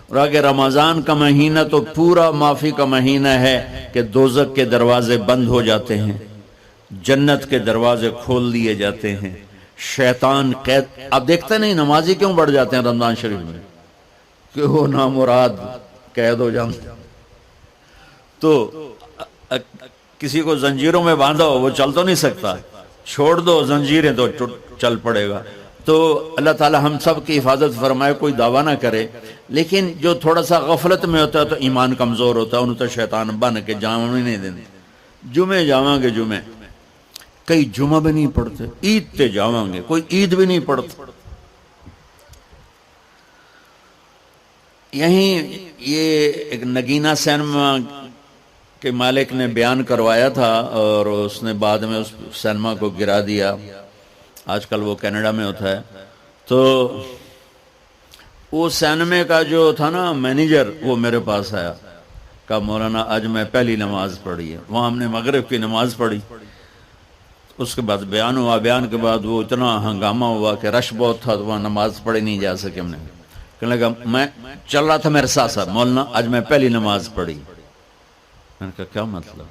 اور آگے رمضان کا مہینہ تو پورا معافی کا مہینہ ہے کہ دوزخ کے دروازے بند ہو جاتے ہیں، جنت کے دروازے کھول دیے جاتے ہیں، شیطان قید. آپ دیکھتے نہیں نمازی کیوں بڑھ جاتے ہیں رمضان شریف میں؟ کہ وہ نامراد قید ہو جاتے. تو کسی کو زنجیروں میں باندھا ہو وہ چل تو نہیں سکتا، چھوڑ دو زنجیریں تو چل پڑے گا. تو اللہ تعالی ہم سب کی حفاظت فرمائے، کوئی دعویٰ نہ کرے، لیکن جو تھوڑا سا غفلت میں ہوتا ہے تو ایمان کمزور ہوتا ہے، انہوں تو شیطان بن کے جامع نہیں دینے. جمعے جاواں گے، جمعے کئی جمعہ بھی نہیں پڑھتے، عید تے جاواں گے، کوئی عید بھی نہیں پڑھتا. یہیں یہ ایک نگینہ سینما کے مالک نے بیان کروایا تھا اور اس نے بعد میں اس سینما کو گرا دیا. آج کل وہ کینیڈا میں ہوتا ہے. تو وہ سینمے کا جو تھا نا مینیجر، وہ میرے پاس آیا، کہا مولانا آج میں پہلی نماز پڑھی ہے. وہاں ہم نے مغرب کی نماز پڑھی، اس کے بعد بیان ہوا. بیان کے بعد وہ اتنا ہنگامہ ہوا کہ رش بہت تھا تو وہاں نماز پڑھی نہیں جا سکے. ہم نے کہنے لگا میں چل رہا تھا میرے ساتھ ساتھ، مولانا آج میں پہلی نماز پڑھی. میں نے کہا کیا مطلب؟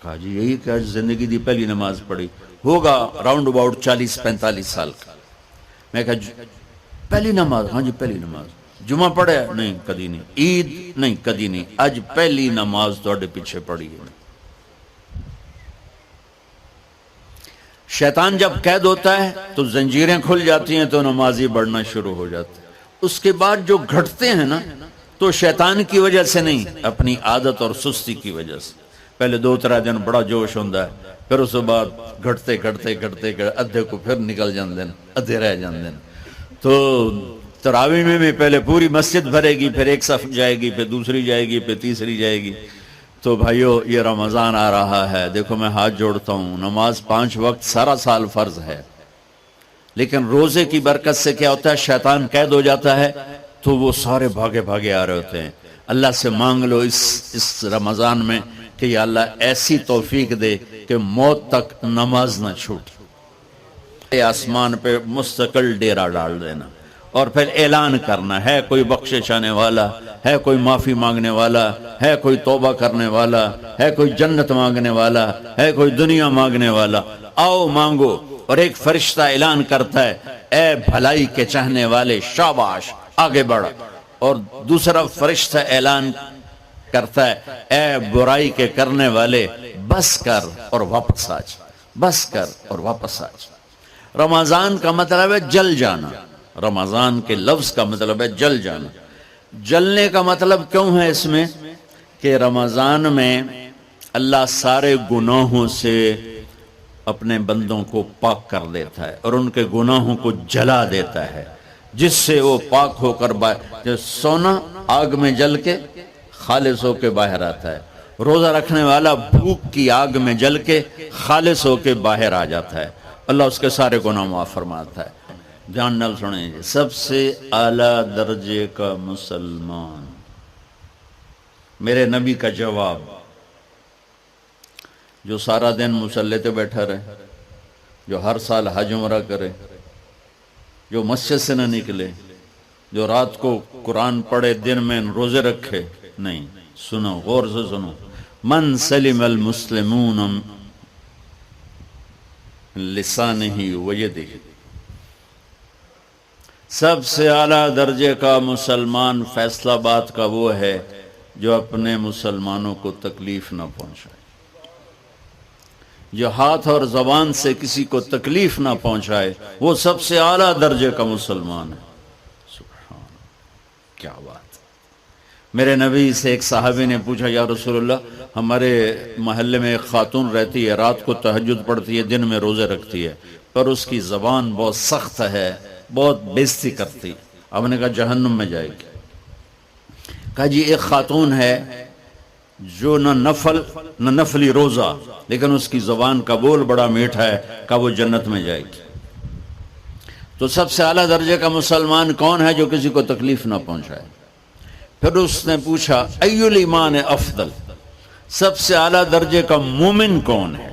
کہا جی یہی کہ آج زندگی دی پہلی نماز پڑھی. ہوگا راؤنڈ اباؤٹ 40-45 سال کا. میں کہا پہلی نماز؟ ہاں جی پہلی نماز. جمعہ پڑھے؟ نہیں کدی نہیں. عید؟ نہیں کدی نہیں. آج پہلی نماز تواڈے پیچھے پڑھی ہے. شیطان جب قید ہوتا ہے تو زنجیریں کھل جاتی ہیں تو نمازی بڑھنا شروع ہو جاتے ہیں. اس کے بعد جو گھٹتے ہیں نا تو شیطان کی وجہ سے نہیں، اپنی عادت اور سستی کی وجہ سے. پہلے 2-3 دن بڑا جوش ہوتا ہے، پھر اس کے بعد گھٹتے ادھے کو پھر نکل جاندے ہیں، ادھے رہ جاندے ہیں. تو تراویح میں بھی پہلے پوری مسجد بھرے گی، پھر ایک صف جائے گی، پھر دوسری جائے گی، پھر تیسری جائے گی. تو بھائیو یہ رمضان آ رہا ہے، دیکھو میں ہاتھ جوڑتا ہوں، نماز 5 وقت سارا سال فرض ہے، لیکن روزے کی برکت سے کیا ہوتا ہے؟ شیطان قید ہو جاتا ہے تو وہ سارے بھاگے آ رہے ہوتے ہیں. اللہ سے مانگ لو اس رمضان میں کہ یا اللہ ایسی توفیق دے کہ موت تک نماز نہ چھوٹے. آسمان پہ مستقل ڈیرا ڈال دینا اور پھر اعلان کرنا ہے کوئی بخشش آنے والا ہے، کوئی معافی مانگنے والا ہے، کوئی توبہ کرنے والا ہے، کوئی جنت مانگنے والا ہے، کوئی دنیا مانگنے والا. آؤ مانگو. اور ایک فرشتہ اعلان کرتا ہے اے بھلائی کے چاہنے والے شاباش آگے بڑھ. اور دوسرا فرشتہ اعلان کرتا ہے اے برائی کے کرنے والے بس کر اور واپس آ جا، بس کر اور واپس آ جا. رمضان کا مطلب ہے جل جانا. رمضان کے لفظ کا مطلب ہے جل جانا. جلنے کا مطلب کیوں ہے اس میں؟ کہ رمضان میں اللہ سارے گناہوں سے اپنے بندوں کو پاک کر دیتا ہے اور ان کے گناہوں کو جلا دیتا ہے، جس سے وہ پاک ہو کر سونا آگ میں جل کے خالص ہو کے باہر آتا ہے. روزہ رکھنے والا بھوک کی آگ میں جل کے خالص ہو کے باہر آ جاتا ہے، اللہ اس کے سارے گناہ معاف فرماتا ہے. دھیان نال سنیں جی. سب سے اعلیٰ درجے کا مسلمان، میرے نبی کا جواب، جو سارا دن مصلی پہ بیٹھا رہے، جو ہر سال حج عمرہ کرے، جو مسجد سے نہ نکلے، جو رات کو قرآن پڑھے، دن میں روزے رکھے. نہیں، سنو غور سے سنو. من سلم المسلمون لسانہ ویدہ، سب سے اعلیٰ درجے کا مسلمان فیصلہ بات کا وہ ہے جو اپنے مسلمانوں کو تکلیف نہ پہنچائے، جو ہاتھ اور زبان سے کسی کو تکلیف نہ پہنچائے، وہ سب سے اعلیٰ درجے کا مسلمان ہے. سبحان اللہ، کیا بات. میرے نبی سے ایک صحابی نے پوچھا یا رسول اللہ، ہمارے محلے میں ایک خاتون رہتی ہے، رات کو تہجد پڑھتی ہے، دن میں روزے رکھتی ہے، پر اس کی زبان بہت سخت ہے، بہت بےزتی کرتی. اب نے کہا جہنم میں جائے گی. کہا جی ایک خاتون ہے جو نہ نفلی روزہ، لیکن اس کی زبان کا بول بڑا میٹھا ہے، کہا وہ جنت میں جائے گی. تو سب سے اعلیٰ درجے کا مسلمان کون ہے؟ جو کسی کو تکلیف نہ پہنچائے. پھر اس نے پوچھا ای الایمان افضل، سب سے اعلیٰ درجے کا مومن کون ہے؟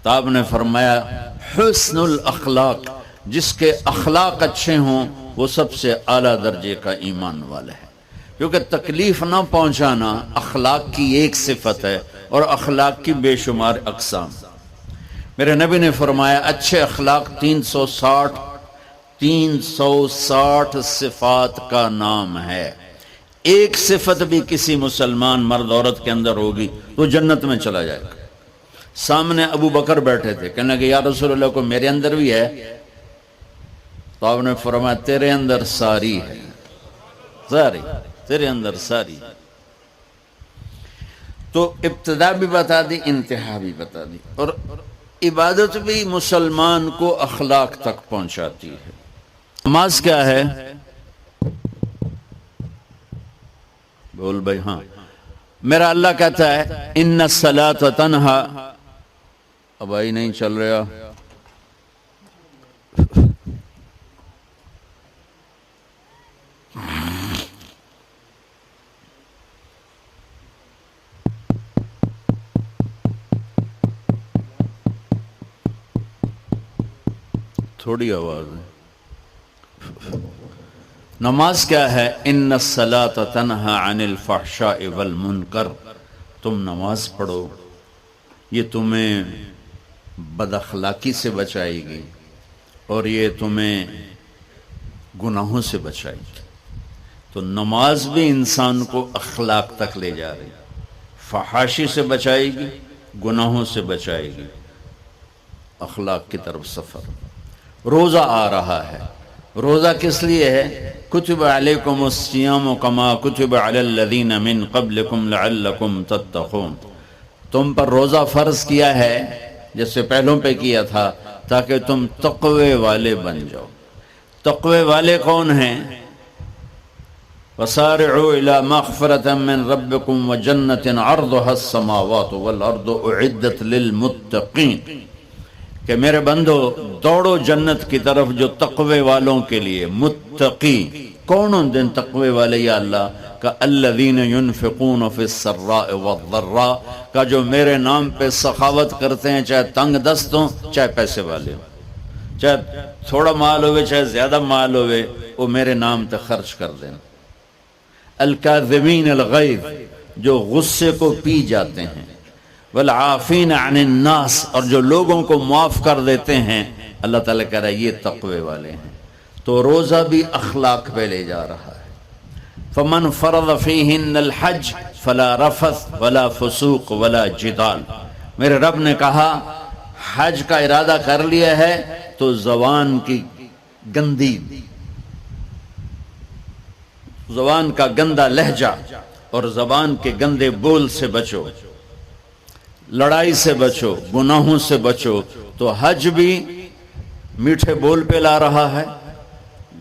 تو آپ نے فرمایا حسن الاخلاق، جس کے اخلاق اچھے ہوں وہ سب سے اعلیٰ درجے کا ایمان والا ہے، کیونکہ تکلیف نہ پہنچانا اخلاق کی ایک صفت ہے، اور اخلاق کی بے شمار اقسام۔ میرے نبی نے فرمایا اچھے اخلاق 360 صفات کا نام ہے، ایک صفت بھی کسی مسلمان مرد عورت کے اندر ہوگی تو جنت میں چلا جائے گا۔ سامنے ابو بکر بیٹھے تھے، کہنے لگے یا رسول اللہ کو میرے اندر بھی ہے؟ تو آپ نے فرمایا تیرے اندر ساری ہے، ساری تیرے اندر ساری۔ تو ابتدا بھی بتا دی، انتہا بھی بتا دی، اور عبادت بھی مسلمان کو اخلاق تک پہنچاتی ہے۔ نماز کیا ہے؟ بول بھائی ہاں، میرا اللہ کہتا ہے ان الصلاۃ تنہا، اب آئی نہیں چل رہا، تھوڑی آواز ہے۔ نماز کیا ہے؟ ان الصلاۃ تنہا عن الفحشاء والمنکر، تم نماز پڑھو، یہ تمہیں بد اخلاقی سے بچائے گی اور یہ تمہیں گناہوں سے بچائے گی۔ تو نماز بھی انسان کو اخلاق تک لے جا رہی، فحاشی سے بچائے گی، گناہوں سے بچائے گی، اخلاق کی طرف سفر۔ روزہ آ رہا ہے، روزہ کس لیے ہے؟ کتب علیکم الصیام کما کتب علی الذین من قبلکم لعلکم تتقون، تم پر روزہ فرض کیا ہے جیسے پہلوں پہ کیا تھا تاکہ تم تقوی والے بن جاؤ۔ تقوی والے کون ہیں؟ وسارعوا الی مغفرۃ من ربکم وجنۃ عرضها السماوات والارض اعدت للمتقین، کہ میرے بندو دوڑو جنت کی طرف جو تقوی والوں کے لیے۔ متقی کون ہیں دن تقوی والے یا اللہ کا؟ الذین ينفقون فی السراء والضراء، کا جو میرے نام پہ سخاوت کرتے ہیں، چاہے تنگ دست ہوں چاہے پیسے والے ہوں، چاہے تھوڑا مال ہوئے چاہے زیادہ مال ہوئے، وہ میرے نام پہ خرچ کر دیں۔ الکاظمین الغیظ، جو غصے کو پی جاتے ہیں، والعافین عن الناس، اور جو لوگوں کو معاف کر دیتے ہیں، اللہ تعالیٰ کہہ رہا ہے یہ تقوی والے ہیں۔ تو روزہ بھی اخلاق پہ لے جا رہا ہے۔ فمن فرض فیہن الحج فلا رفث ولا فسوق ولا جدال، میرے رب نے کہا حج کا ارادہ کر لیا ہے تو زبان کی گندی، زبان کا گندا لہجہ اور زبان کے گندے بول سے بچو، لڑائی سے بچو، گناہوں سے بچو۔ تو حج بھی میٹھے بول پہ لا رہا ہے،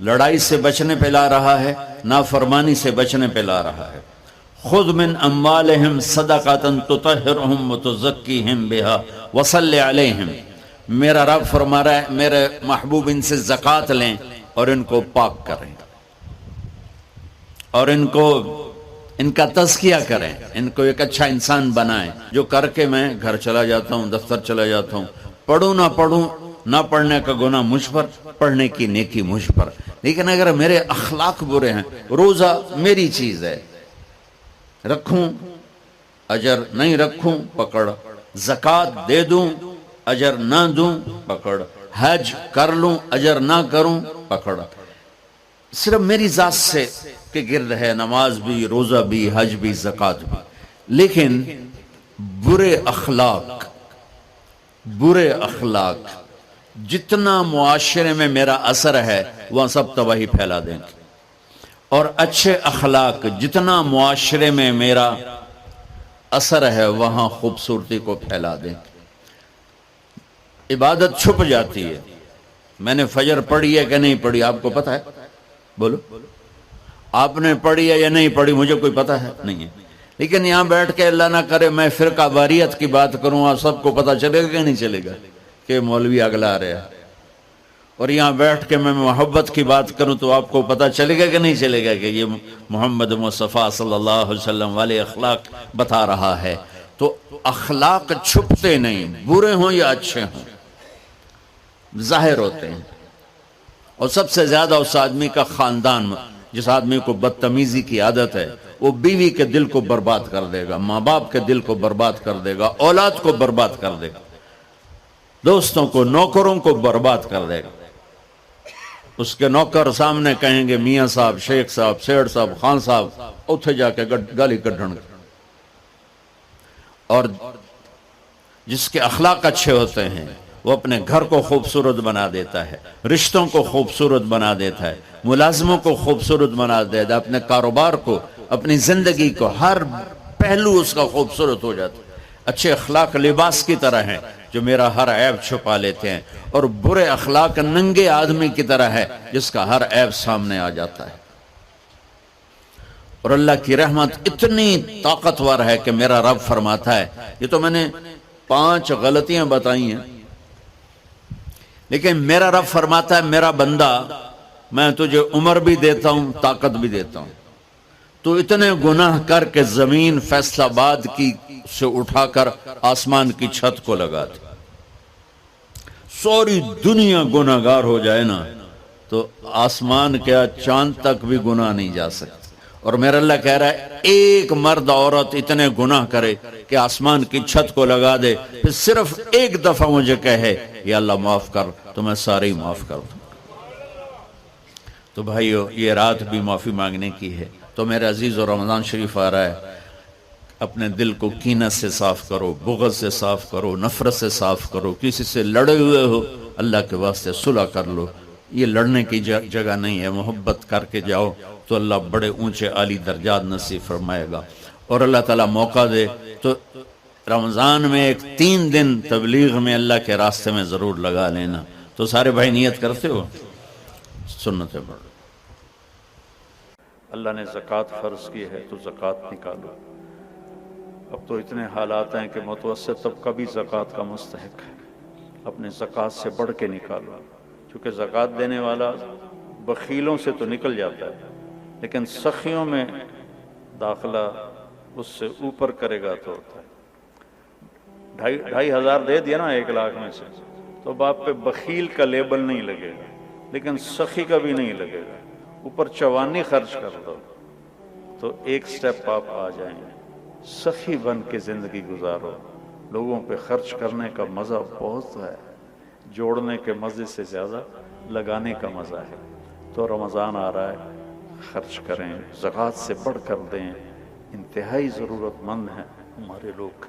لڑائی سے بچنے پہ لا رہا ہے، نافرمانی سے بچنے پہ لا رہا ہے۔ خذ من اموالہم صدقۃ تطہرہم وتزکیہم بہا وصلی علیہم، میرا رب فرما رہا ہے میرے محبوب ان سے زکوٰۃ لیں اور ان کو پاک کریں اور ان کا تزکیہ کریں، ان کو ایک اچھا انسان بنائیں، جو کر کے میں گھر چلا جاتا ہوں، دفتر چلا جاتا ہوں، پڑھوں نہ پڑھنے کا گناہ مجھ پر، پڑھنے کی نیکی مجھ پر، لیکن اگر میرے اخلاق برے ہیں، روزہ میری چیز ہے، رکھوں اجر، نہیں رکھوں پکڑ، زکوٰۃ دے دوں اجر نہ دوں پکڑ، حج کر لوں اجر نہ کروں پکڑ، صرف میری ذات سے کے گرد ہے، نماز بھی، روزہ بھی، حج بھی، زکوٰۃ بھی۔ لیکن برے اخلاق جتنا معاشرے میں میرا اثر ہے وہاں سب تباہی پھیلا دیں گے، اور اچھے اخلاق جتنا معاشرے میں میرا اثر ہے وہاں خوبصورتی کو پھیلا دیں گے۔ عبادت چھپ جاتی ہے۔ میں نے فجر پڑھی ہے کہ نہیں پڑھی آپ کو پتہ ہے؟ بولو، آپ نے پڑھی ہے یا نہیں پڑھی مجھے کوئی پتہ ہے نہیں ہے، لیکن یہاں بیٹھ کے اللہ نہ کرے میں فرقہ واریت کی بات کروں، آپ سب کو پتہ چلے گا کہ نہیں چلے گا کہ مولوی اگلا رہے ہیں، اور یہاں بیٹھ کے میں محبت کی بات کروں تو آپ کو پتہ چلے گا کہ نہیں چلے گا کہ یہ محمد مصطفیٰ صلی اللہ علیہ وسلم والے اخلاق بتا رہا ہے۔ تو اخلاق چھپتے نہیں، برے ہوں یا اچھے ہوں، ظاہر ہوتے ہیں۔ اور سب سے زیادہ اس آدمی کا خاندان، جس آدمی کو بدتمیزی کی عادت ہے، وہ بیوی کے دل کو برباد کر دے گا، ماں باپ کے دل کو برباد کر دے گا، اولاد کو برباد کر دے گا، دوستوں کو، نوکروں کو برباد کر دے گا۔ اس کے نوکر سامنے کہیں گے میاں صاحب، شیخ صاحب، سیٹھ صاحب، خان صاحب، اتھے جا کے گالی کڈھن گے۔ اور جس کے اخلاق اچھے ہوتے ہیں وہ اپنے گھر کو خوبصورت بنا دیتا ہے، رشتوں کو خوبصورت بنا دیتا ہے، ملازموں کو خوبصورت بنا دیتا ہے، اپنے کاروبار کو، اپنی زندگی کو، ہر پہلو اس کا خوبصورت ہو جاتا ہے۔ اچھے اخلاق لباس کی طرح ہیں جو میرا ہر عیب چھپا لیتے ہیں، اور برے اخلاق ننگے آدمی کی طرح ہے جس کا ہر عیب سامنے آ جاتا ہے۔ اور اللہ کی رحمت اتنی طاقتور ہے کہ میرا رب فرماتا ہے، یہ تو میں نے 5 غلطیاں بتائی ہیں، لیکن میرا رب فرماتا ہے میرا بندہ، میں تجھے عمر بھی دیتا ہوں، طاقت بھی دیتا ہوں، تو اتنے گناہ کر کے زمین فیصل آباد کی سے اٹھا کر آسمان کی چھت کو لگا دے، سوری دنیا گناہ گار ہو جائے نا تو آسمان کیا چاند تک بھی گناہ نہیں جا سکتے۔ اور میرا اللہ کہہ رہا ہے ایک مرد عورت اتنے گناہ کرے کہ آسمان کی چھت کو لگا دے، پھر صرف ایک دفعہ مجھے کہے یا اللہ معاف کر، تو میں سارے ہی معاف کر دوں۔ تو بھائیو، یہ رات بھی معافی مانگنے کی ہے۔ تو میرے عزیز، اور رمضان شریف آ رہا ہے، اپنے دل کو کینہ سے صاف کرو، بغض سے صاف کرو، نفرت سے صاف کرو، کسی سے لڑے ہوئے ہو اللہ کے واسطے صلح کر لو۔ یہ لڑنے کی جگہ نہیں ہے، محبت کر کے جاؤ تو اللہ بڑے اونچے عالی درجات نصیب فرمائے گا۔ اور اللہ تعالیٰ موقع دے تو رمضان میں ایک 3 دن تبلیغ میں اللہ کے راستے میں ضرور لگا لینا۔ تو سارے بھائی نیت کرتے ہو؟ سنتیں پڑھو۔ اللہ نے زکوٰۃ فرض کی ہے تو زکوٰۃ نکالو۔ اب تو اتنے حالات ہیں کہ متوسط طبقہ بھی زکوٰۃ کا مستحق ہے، اپنے زکوٰۃ سے بڑھ کے نکالو، کیونکہ زکوٰۃ دینے والا بخیلوں سے تو نکل جاتا ہے، لیکن سخیوں میں داخلہ اس سے اوپر کرے گا تو ہوتا ہے۔ 2,500 دے دیا نا 1 لاکھ میں سے، تو باپ پہ بخیل کا لیبل نہیں لگے گا، لیکن سخی کا بھی نہیں لگے گا۔ اوپر 54 خرچ کر دو تو ایک سٹیپ آپ آ جائیں گے۔ سخی بن کے زندگی گزارو، لوگوں پہ خرچ کرنے کا مزہ بہت ہے، جوڑنے کے مزے سے زیادہ لگانے کا مزہ ہے۔ تو رمضان آ رہا ہے، خرچ کریں، زکوٰۃ سے بڑھ کر دیں، انتہائی ضرورت مند ہیں ہمارے لوگ۔